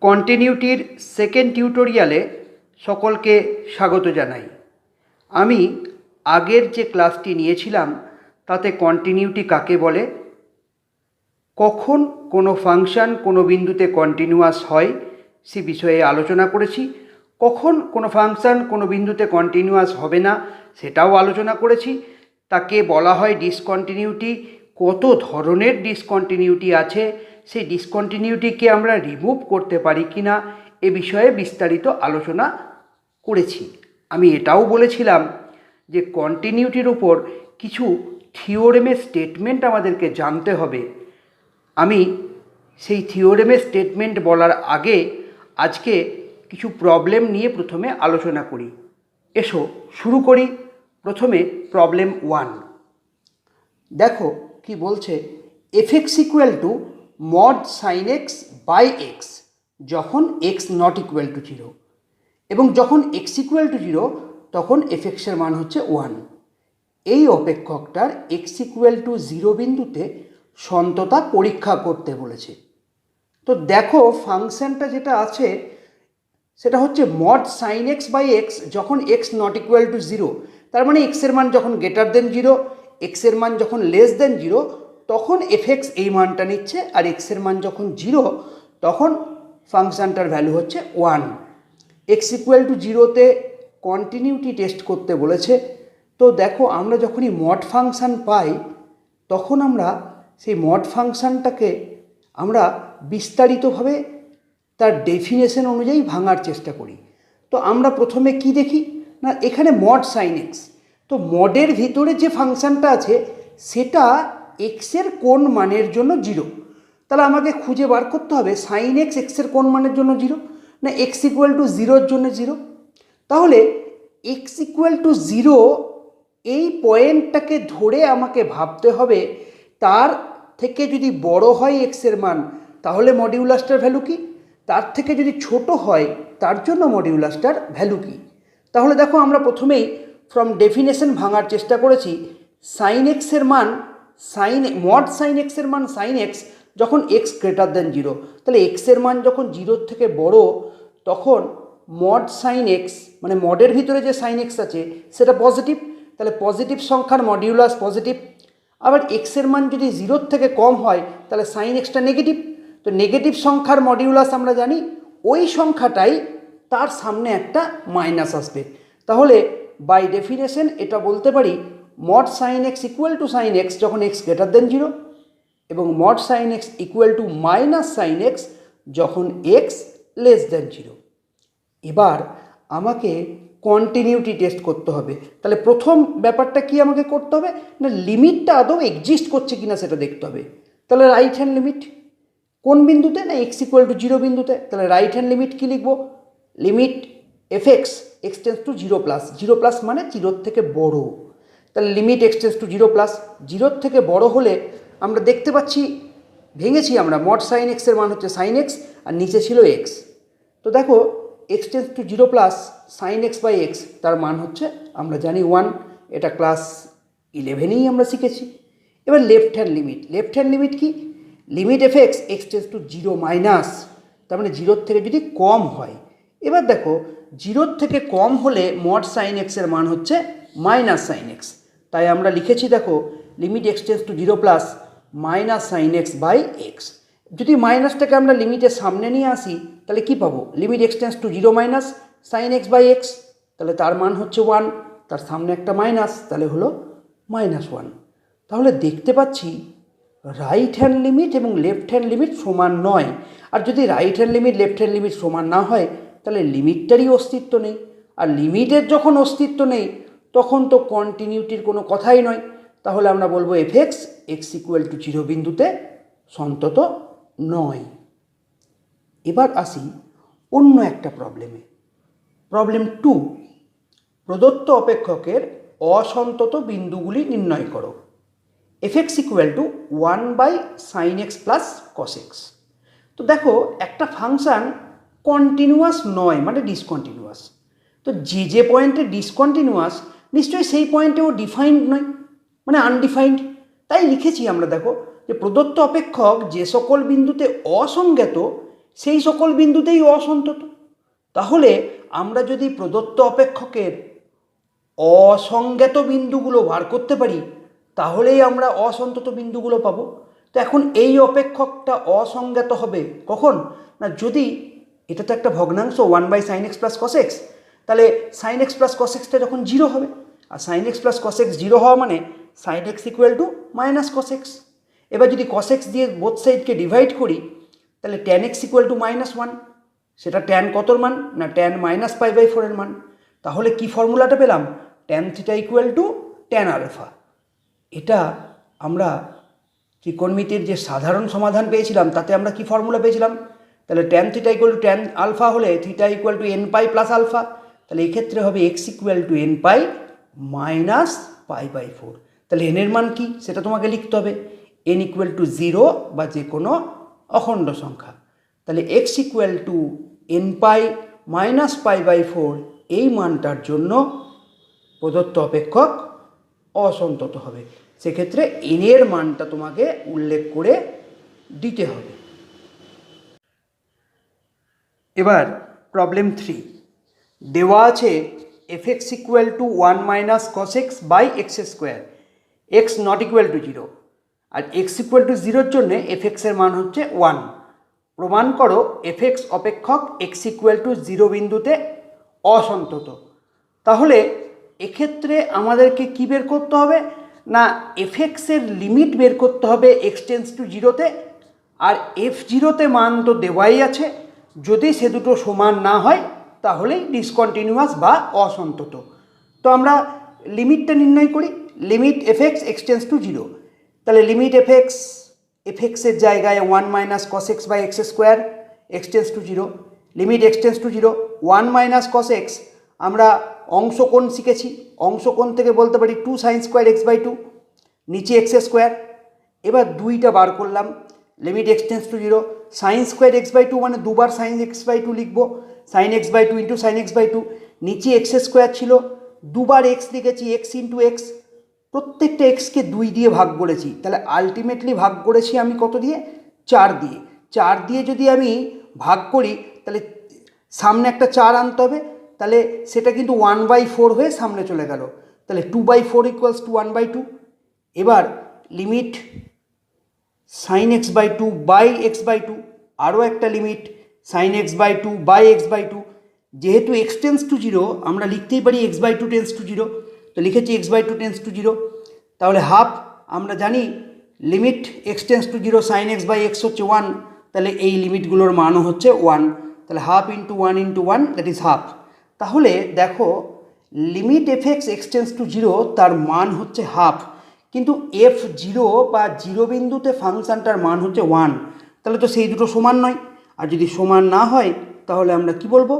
কন্টিনিউটির second টিউটোরিয়ালে সকলকে স্বাগত জানাই। আমি আগের যে ক্লাসটি নিয়েছিলাম তাতে কন্টিনিউটি কাকে বলে, কখন কোনো ফাংশন কোনো বিন্দুতে কন্টিনিউয়াস হয় সে বিষয়ে আলোচনা করেছি। কখন কোনো ফাংশন কোনো বিন্দুতে কন্টিনিউয়াস হবে না সেটাও আলোচনা করেছি। তাকে বলা হয় ডিসকন্টিনিউটি। কত ধরনের ডিসকন্টিনিউটি আছে, সেই ডিসকন্টিনিউটিকে আমরা রিমুভ করতে পারি কি না এ বিষয়ে বিস্তারিত আলোচনা করেছি। আমি এটাও বলেছিলাম যে কন্টিনিউটির উপর কিছু থিওরেমের স্টেটমেন্ট আমাদেরকে জানতে হবে। আমি সেই থিওরেমের স্টেটমেন্ট বলার আগে আজকে কিছু প্রবলেম নিয়ে প্রথমে আলোচনা করি। এসো শুরু করি। প্রথমে প্রবলেম 1। দেখো কি বলছে, fx equal to mod sine x by x যখন এক্স নট ইকুয়াল টু 0 এবং যখন এক্স ইকুয়াল টু 0 তখন এফএক্সের মান হচ্ছে 1। এই অপেক্ষকটার এক্স ইকুয়াল টু 0 বিন্দুতে সন্ততা পরীক্ষা করতে বলেছে। তো দেখো ফাংশনটা যেটা আছে সেটা হচ্ছে mod sine x by x যখন এক্স নট ইকুয়াল টু 0, তার মানে এক্সের মান যখন গ্রেটার দেন 0, এক্সের মান যখন লেস দেন 0 তখন এফএক্স এই মানটা নিচ্ছে, আর এক্সের মান যখন 0 তখন ফাংশনটার ভ্যালু হচ্ছে 1। এক্স ইকুয়াল টু 0তে কন্টিনিউটি টেস্ট করতে বলেছে। তো দেখো আমরা যখনই মড ফাংশন পাই তখন আমরা সেই মড ফাংশনটাকে আমরা বিস্তারিতভাবে তার ডেফিনেশন অনুযায়ী ভাঙার চেষ্টা করি। তো আমরা প্রথমে কি দেখি না, এখানে মড সাইন এক্স, তো মডের ভিতরে যে ফাংশনটা আছে সেটা এক্সের কোন মানের জন্য 0। তাহলে আমাকে খুঁজে বার করতে হবে সাইন এক্স এক্সের কোন মানের জন্য 0, না এক্স ইকুয়াল টু 0-র জন্য 0। তাহলে এক্স ইকুয়াল টু 0 এই পয়েন্টটাকে ধরে আমাকে ভাবতে হবে তার থেকে যদি বড় হয় এক্সের মান তাহলে মডিউলাসটার ভ্যালু কী, তার থেকে যদি ছোট হয় তার জন্য মডিউলাসটার ভ্যালু কী। তাহলে দেখো আমরা প্রথমেই ফ্রম ডেফিনেশন ভাঙার চেষ্টা করেছি। সাইন এক্সের মান মড সাইন এক্সের মান সাইন এক্স যখন এক্স গ্রেটার দেন 0, তাহলে এক্সের মান যখন 0-র থেকে বড় তখন মড সাইন এক্স মানে মডের ভিতরে যে সাইন এক্স আছে সেটা পজিটিভ, তাহলে পজিটিভ সংখ্যার মডিউলাস পজিটিভ। আবার এক্সের মান যদি 0-র থেকে কম হয় তাহলে সাইন এক্সটা নেগেটিভ। তো নেগেটিভ সংখ্যার মডিউলাস আমরা জানি ওই সংখ্যাটাই তার সামনে একটা মাইনাস আসবে। তাহলে বাই ডেফিনেশন এটা বলতে পারি mod sine x equal to sine x যখন এক্স গ্রেটার দেন 0 এবং mod sine x equal to minus sine x যখন এক্স লেস দেন 0। এবার আমাকে কন্টিনিউটি টেস্ট করতে হবে। তাহলে প্রথম ব্যাপারটা কি আমাকে করতে হবে না, লিমিটটা আদৌ এক্সিস্ট করছে কিনা সেটা দেখতে হবে। তাহলে রাইট হ্যান্ড লিমিট কোন বিন্দুতে, না এক্স ইকুয়াল টু 0 বিন্দুতে। তাহলে রাইট হ্যান্ড লিমিট কী লিখব, limit F x x tends to 0+, মানে 0-র থেকে বড়। তাহলে লিমিট এক্স টেন্স টু 0+, 0-র থেকে বড় হলে আমরা দেখতে পাচ্ছি ভেঙেছি আমরা মড সাইন এক্সের মান হচ্ছে সাইন এক্স আর নিচে ছিল এক্স। তো দেখো x tends to 0+ sine x by x তার মান হচ্ছে আমরা জানি 1, এটা ক্লাস 11এই আমরা শিখেছি। এবার লেফট হ্যান্ড লিমিট কি, limit F x x tends to 0-, তার মানে 0-র থেকে যদি কম হয়। এবার দেখো 0-র থেকে কম হলে মড সাইন এক্সের মান হচ্ছে মাইনাস সাইন এক্স, তাই আমরা লিখেছি দেখো limit x tends to 0+ minus sine x by x. যদি মাইনাসটাকে আমরা লিমিটের সামনে নিয়ে আসি তাহলে কি পাবো, limit x tends to 0- sine x by x, তাহলে তার মান হচ্ছে 1, তার সামনে একটা মাইনাস তাহলে হলো -1। তাহলে দেখতে পাচ্ছি রাইট হ্যান্ড লিমিট এবং লেফট হ্যান্ড লিমিট সমান নয়। আর যদি right hand limit left hand limit সমান না হয় তাহলে লিমিটটারই অস্তিত্ব নেই, আর লিমিটের যখন অস্তিত্ব নেই তখন তো কন্টিনিউটির কোনো কথাই নয়। তাহলে আমরা বলবো F x x equal to 0 বিন্দুতে সন্তত নয়। এবার আসি অন্য একটা প্রবলেমে। প্রবলেম 2, প্রদত্ত অপেক্ষকের অসন্তত বিন্দুগুলি নির্ণয় করো। F x equal two 1/sin x plus cos x। তো দেখো একটা ফাংশান কন্টিনিউয়াস নয় মানে ডিসকন্টিনিউয়াস। তো যে পয়েন্টে ডিসকন্টিনিউয়াস নিশ্চয়ই সেই পয়েন্টেও ডিফাইন্ড নয় মানে আনডিফাইন্ড। তাই লিখেছি আমরা দেখো যে প্রদত্ত অপেক্ষক যে সকল বিন্দুতে অসংজ্ঞাত সেই সকল বিন্দুতেই অসন্তত। তাহলে আমরা যদি প্রদত্ত অপেক্ষকের অসংজ্ঞাত বিন্দুগুলো বার করতে পারি তাহলেই আমরা অসন্তত বিন্দুগুলো পাবো। তো এখন এই অপেক্ষকটা অসংজ্ঞাত হবে কখন না, যদি এটা তো একটা ভগ্নাংশ 1/sin x + cos x, তাহলে sin x + cos x টা যখন 0 হবে, আর sin x + cos x 0 হওয়া মানে sin x = -cos x। এবার যদি cos x দিয়ে বোথ সাইডকে ডিভাইড করি তাহলে tan x = -1, সেটা tan কতর মান না tan -π/4 এর মান। তাহলে কি ফর্মুলাটা পেলাম, tan θ = tan α। এটা আমরা ত্রিকোণমিতির যে সাধারণ সমাধান পেয়েছিলাম তাতে আমরা কি ফর্মুলা পেয়েছিলাম, তাহলে tan θ = tan α হলে θ = nπ + α, তাহলে এক্ষেত্রে হবে x = nπ - π/4। তাহলে n এর মান কি সেটা তোমাকে লিখতে হবে, n = 0 বা যে কোনো অখণ্ড সংখ্যা। তাহলে x = nπ - π/4 এই মানটার জন্য প্রদত্ত অপেক্ষক অসন্তত হবে। সেক্ষেত্রে n এর মানটা তোমাকে উল্লেখ করে দিতে হবে। এবার প্রবলেম 3 দেওয়া আছে fx = 1 - cos x / x², x ≠ 0, আর x = 0 জন্য fx এর মান হচ্ছে 1। প্রমাণ করো fx অপেক্ষক x = 0 বিন্দুতে অসন্তত। তাহলে এক্ষেত্রে আমাদেরকে কি বের করতে হবে না, fx এর লিমিট বের করতে হবে x টেন্ডস টু 0-তে, আর f0-তে মান তো দেওয়াই আছে, যদি সে দুটো সমান না হয় তাহলেই ডিসকন্টিনিউয়াস বা অসন্তত। তো আমরা লিমিটটা নির্ণয় করি, limit fx x tends to 0, তাহলে লিমিট fx এর জায়গায় 1 - cos x / x² x tends to 0, limit x tends to 0 1 - cos x। আমরা অংশকোণ শিখেছি, অংশকোণ থেকে বলতে পারি 2 sin² x/2, নিচে x²। এবার দুইটা বার করলাম, limit x tends to 0 sin² x/2 মানে দুবার sin x/2 লিখব, sin x/2 × sin x/2, নিচে x² ছিল দুবার x লিখেছি x × x, প্রত্যেকটা xকে 2 দিয়ে ভাগ করেছি, তাহলে আলটিমেটলি ভাগ করেছি আমি কত দিয়ে, 4 দিয়ে। 4 দিয়ে যদি আমি ভাগ করি তাহলে সামনে একটা 4 আনতে হবে, তাহলে সেটা কিন্তু 1/4 হয়ে সামনে চলে গেল, তাহলে 2/4 = 1/2। এবার লিমিট sin x/2 / x/2, আরও একটা লিমিট sin x/2 / x/2, যেহেতু x টেন্ডস টু 0 আমরা লিখতেই পারি x/2 টেন্ডস টু 0, তো লিখেছি x/2 টেন্ডস টু 0। তাহলে হাফ, আমরা জানি limit x tends to 0 sin x/x হচ্ছে 1, তাহলে এই লিমিটগুলোর মানও হচ্ছে 1, তাহলে হাফ × 1 × 1 দ্যাট ইজ হাফ। তাহলে দেখো limit fx x tends to 0 তার মান হচ্ছে হাফ, কিন্তু f0 বা 0 বিন্দুতে ফাংশানটার মান হচ্ছে 1, তাহলে তো সেই দুটো সমান নয়, আর যদি সমান না হয় তাহলে আমরা কি বলবো,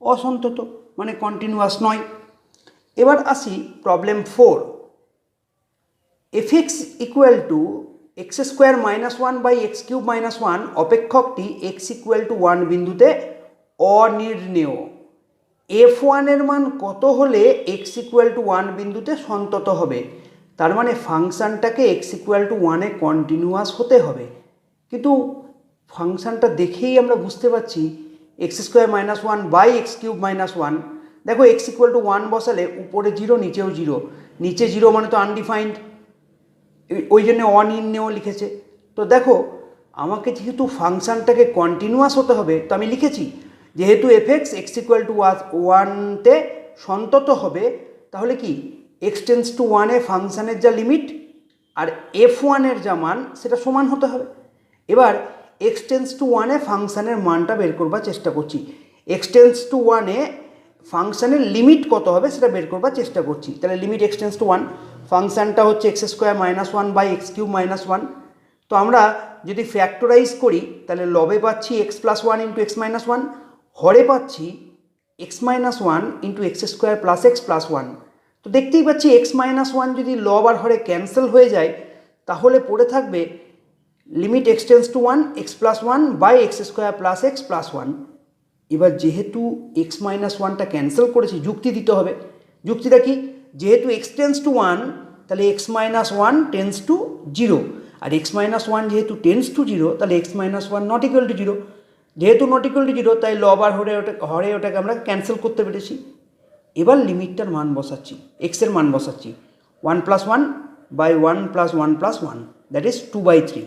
অসন্তত, মানে কন্টিনিউয়াস নয়। এবার আসি problem 4, fx = x² - 1/x³ - 1 অপেক্ষকটি x = 1 বিন্দুতে অনির্ণেয়। f1 এর মান কত হলে x = 1 বিন্দুতে সন্তত হবে, তার মানে ফাংশানটাকে x = 1 এ কন্টিনিউয়াস হতে হবে। কিন্তু ফাংশানটা দেখেই আমরা বুঝতে পারছি x² - 1/x³ - 1, দেখো x = 1 বসালে উপরে 0 নিচেও 0, নিচে 0 মানে তো আনডিফাইন্ড, ওই জন্য অনির্ণেয় লিখেছে। তো দেখো আমাকে যেহেতু ফাংশানটাকে কন্টিনিউয়াস হতে হবে, তো আমি লিখেছি যেহেতু fx x = 1-তে সন্তত হবে, তাহলে কি x টেন্ডস টু 1 এ ফাংশানের যা লিমিট আর f1 এর যা মান সেটা সমান হতে হবে। এবার x টেন্ডস টু 1 এ ফাংশানের মানটা বের করবার চেষ্টা করছি, x টেন্ডস টু 1 এ ফাংশানের লিমিট কত হবে সেটা বের করবার চেষ্টা করছি। তাহলে লিমিট x টেন্ডস টু 1, ফাংশানটা হচ্ছে x² - 1/x³ - 1। তো আমরা যদি ফ্যাক্টরাইজ করি তাহলে লবে পাচ্ছি x + 1 × x - 1, হরে পাচ্ছি x - 1 × x² + x + 1। তো দেখতেই পাচ্ছি x - 1 যদি লব আর হরে ক্যান্সেল হয়ে যায় তাহলে পড়ে থাকবে limit x tends to 1 x + 1/x² + x + 1। এবার যেহেতু x - 1টা ক্যান্সেল করেছি, যুক্তি দিতে হবে। যুক্তিটা কি, যেহেতু x টেন্ডস টু 1 তাহলে x - 1 টেন্ডস টু 0, আর x - 1 যেহেতু টেন্ডস টু 0 তাহলে x - 1 ≠ 0। যেহেতু নট ইকুয়াল টু জিরো তাই লব আর হরে ওটাকে আমরা ক্যান্সেল করতে পেরেছি। এবার লিমিটটার মান বসাচ্ছি, এক্সের মান বসাচ্ছি 1+1/1+1+1 দ্যাট ইজ 2/3।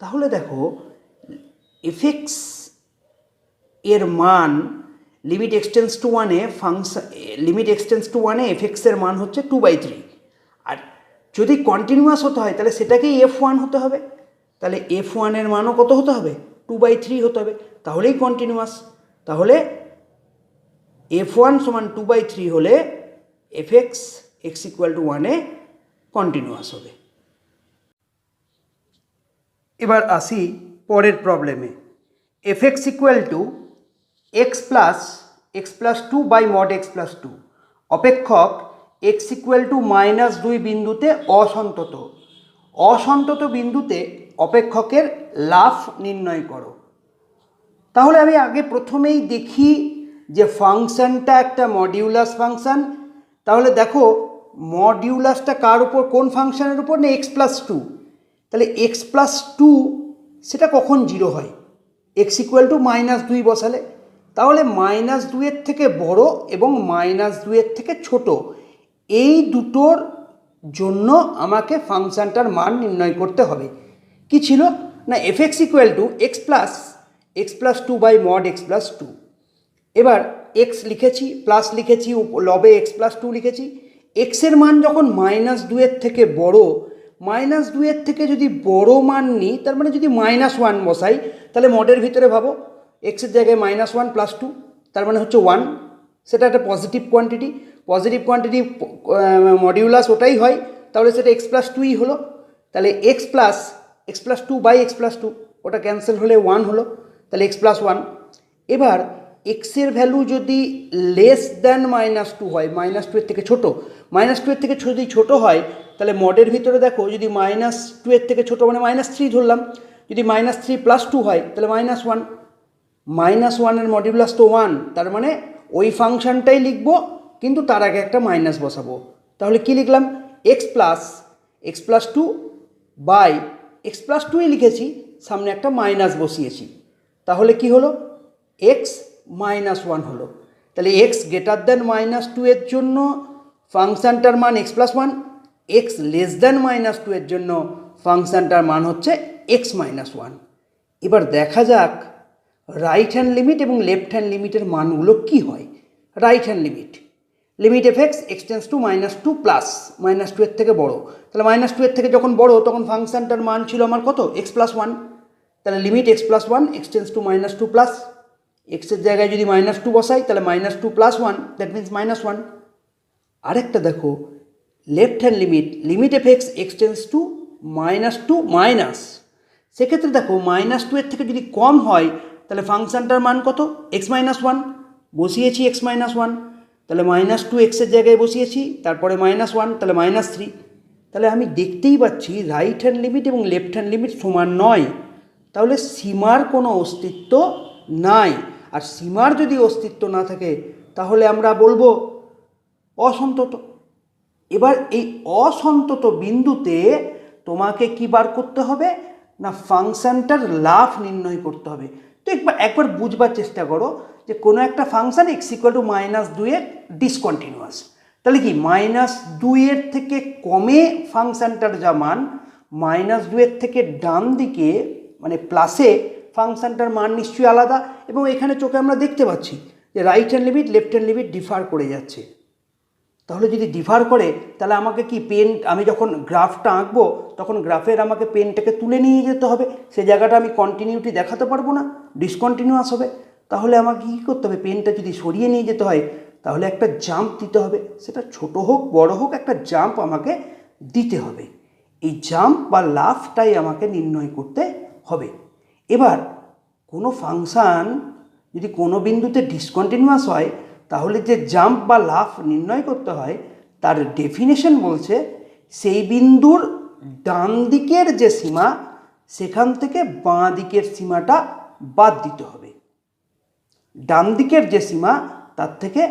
তাহলে দেখো এফএক্স এর মান লিমিট এক্সটেন্স টু ওয়ানে এফএক্সের মান হচ্ছে 2/3। আর যদি কন্টিনিউয়াস হতে হয় তাহলে সেটাকেই F1 হতে হবে, তাহলে F1 এর মানও কত হতে হবে? 2/3 হতে হবে, তাহলেই কন্টিনিউয়াস। তাহলে F1 সমান 2/3 হলে এফএক্স x ইকুয়াল টু 1-এ কন্টিনিউয়াস হবে। এবার আসি পরের প্রবলেমে। F x equal to x+2 by mod x+2, অপেক্ষক x ইকুয়াল টু -2 বিন্দুতে অসন্তত বিন্দুতে অপেক্ষকের লাফ নির্ণয় করো। তাহলে আমি আগে প্রথমেই দেখি যে ফাংশনটা একটা মডিউলাস ফাংশন। তাহলে দেখো মডিউলাসটা কার উপর, কোন ফাংশনের উপর? না x+2। তাহলে x+2 সেটা কখন 0 হয়? x ইকুয়াল টু -2 বসালে। তাহলে -2 এর থেকে বড় এবং -2 এর থেকে ছোট এই দুটোর জন্য আমাকে ফাংশনটার মান নির্ণয় করতে হবে। কি ছিল না f x equal to x+2 by mod x+2। এবার x লিখেছি, প্লাস লিখেছি, লবে x+2 লিখেছি। এক্সের মান যখন -2 এর থেকে বড়, -2 এর থেকে যদি বড় মান নিই, তার মানে যদি -1 বসাই, তাহলে মডের ভিতরে ভাবো এক্সের জায়গায় -1 + 2, তার মানে হচ্ছে 1। সেটা একটা পজিটিভ কোয়ান্টিটি মডিউলাস ওটাই হয়, তাহলে সেটা x+2ই হলো। তাহলে x+2 বাই x+2 ওটা ক্যান্সেল হলে 1 হলো, তাহলে x+1। এবার এক্সের ভ্যালু যদি লেস দ্যান -2 হয়, -2 এর থেকে ছোটো, -2 এর থেকে যদি ছোটো হয়, তাহলে মডের ভিতরে দেখো যদি -2 এর থেকে ছোটো মানে -3 ধরলাম, যদি -3 + 2 হয় তাহলে -1, -1 এর মডিউলাস তো 1, তার মানে ওই ফাংশনটাই লিখবো কিন্তু তার আগে একটা মাইনাস বসাবো। তাহলে কি লিখলাম? x+2 বাই x+2ই লিখেছি, সামনে একটা মাইনাস বসিয়েছি, তাহলে কি হলো? x -1 হলো। তাহলে x গ্রেটার দ্যান -2 এর জন্য ফাংশনটার মান x+1, x লেস দ্যান -2 এর জন্য ফাংশনটার মান হচ্ছে x -1। এবার দেখা যাক রাইট হ্যান্ড লিমিট এবং লেফট হ্যান্ড লিমিটের মানগুলো কি হয়। Right hand limit FX এক্সটেন্স two -2 plus -2 এর থেকে বড়, তাহলে -2 এর থেকে যখন বড় তখন ফাংশনটার মান ছিল আমার কত? x+1। তাহলে লিমিট x+1 এক্সটেন্স টু -2 প্লাস, এক্সের জায়গায় যদি -2 বসাই তাহলে -2 + 1 দ্যাট মিনস -1। আরেকটা দেখো left hand limit FX এক্সটেন্স two -2 minus, সেক্ষেত্রে দেখো -2 এর থেকে যদি কম হয় তাহলে ফাংশনটার মান কত? x -1 বসিয়েছি, x -1, তাহলে -2 এক্সের জায়গায় বসিয়েছি, তারপরে -1, তাহলে -3। তাহলে আমি দেখতেই পাচ্ছি রাইট হ্যান্ড লিমিট এবং লেফট হ্যান্ড লিমিট সমান নয়, তাহলে সীমার কোনো অস্তিত্ব নাই। আর সীমার যদি অস্তিত্ব না থাকে তাহলে আমরা বলবো অসন্তত। এবার এই অসন্তত বিন্দুতে তোমাকে কি বার করতে হবে? না ফাংশনটার লাফ নির্ণয় করতে হবে। তো একবার বুঝবার চেষ্টা করো যে কোনো একটা ফাংশন x ইকুয়াল টু -2 এর ডিসকন্টিনিউয়াস, তাহলে কি -2 এর থেকে কমে ফাংশনটার যা মান, -2 এর থেকে ডান দিকে মানে প্লাসে ফাংশনটার মান নিশ্চয়ই আলাদা। এবং এখানে চোখে আমরা দেখতে পাচ্ছি যে right hand limit left hand limit differ করে যাচ্ছে। তাহলে যদি ডিফার করে তাহলে আমাকে কি আমি যখন গ্রাফটা আঁকবো তখন গ্রাফের আমাকে পেনটাকে তুলে নিয়ে যেতে হবে, সে জায়গাটা আমি কন্টিনিউটি দেখাতে পারবো না, ডিসকন্টিনিউয়াস হবে। তাহলে আমাকে কী করতে হবে? পেনটা যদি সরিয়ে নিয়ে যেতে হয় তাহলে একটা জাম্প দিতে হবে, সেটা ছোট হোক বড় হোক একটা জাম্প আমাকে দিতে হবে। এই জাম্প বা লাফটাই আমাকে নির্ণয় করতে হবে। এবার কোনো ফাংশান যদি কোনো বিন্দুতে ডিসকন্টিনিউয়াস হয় তাহলে যে জাম্প বা লাফ নির্ণয় করতে হয় তার ডেফিনেশন বলছে সেই বিন্দুর ডান দিকের যে সীমা সেখান থেকে বাঁ দিকের সীমাটা বাদ দিতে হবে। ডান দিকের যে সীমা তার থেকে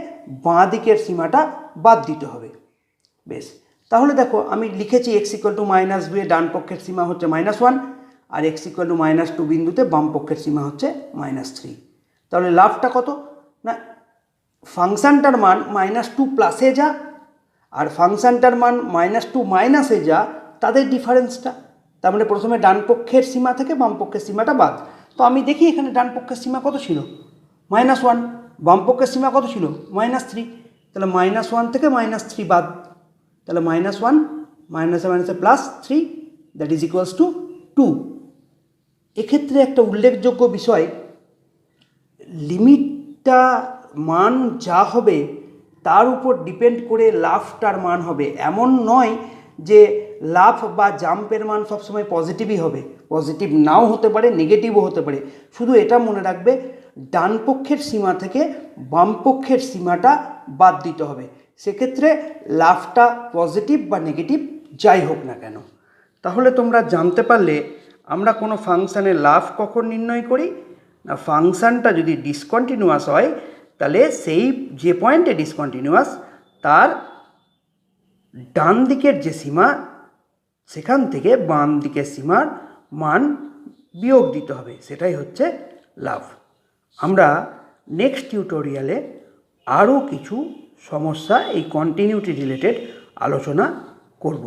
বাঁ দিকের সীমাটা বাদ দিতে হবে। বেশ, তাহলে দেখো আমি লিখেছি x ইকুয়াল টু -2 ডান পক্ষের সীমা হচ্ছে -1, আর x ইকুয়াল টু -2 বিন্দুতে বাম পক্ষের সীমা হচ্ছে -3। তাহলে লাভটা কত না, ফাংশানটার মান -2 প্লাসে যা আর ফাংশানটার মান -2 মাইনাসে যা, তাদের ডিফারেন্সটা। তার মানে প্রথমে ডান পক্ষের সীমা থেকে বাম পক্ষের সীমাটা বাদ। তো আমি দেখি এখানে ডান পক্ষের সীমা কত ছিল, -1, বাম পক্ষের সীমা কত ছিল, -3। তাহলে -1 থেকে -3 বাদ, তাহলে -1 মাইনাসে +3 দ্যাট ইজ ইকুয়ালস টু 2। এক্ষেত্রে একটা উল্লেখযোগ্য বিষয়, লিমিটটা মান যা হবে তার উপর ডিপেন্ড করে লাফটার মান হবে। এমন নয় যে লাফ বা জাম্পের মান সবসময় পজিটিভই হবে, পজিটিভ নাও হতে পারে, নেগেটিভও হতে পারে। শুধু এটা মনে রাখবে, ডান পক্ষের সীমা থেকে বাম পক্ষের সীমাটা বাদ দিতে হবে। সেক্ষেত্রে লাফটা পজিটিভ বা নেগেটিভ যাই হোক না কেন। তাহলে তোমরা জানতে পারলে আমরা কোনো ফাংশানের লাফ কখন নির্ণয় করি না, ফাংশানটা যদি ডিসকন্টিনিউয়াস হয় তাহলে সেই যে পয়েন্টে ডিসকন্টিনিউয়াস তার ডান দিকের যে সীমা সেখান থেকে বাম দিকের সীমার মান বিয়োগ দিতে হবে, সেটাই হচ্ছে লাভ। আমরা নেক্সট টিউটোরিয়ালে আরও কিছু সমস্যা এই কন্টিনিউটি রিলেটেড আলোচনা করব।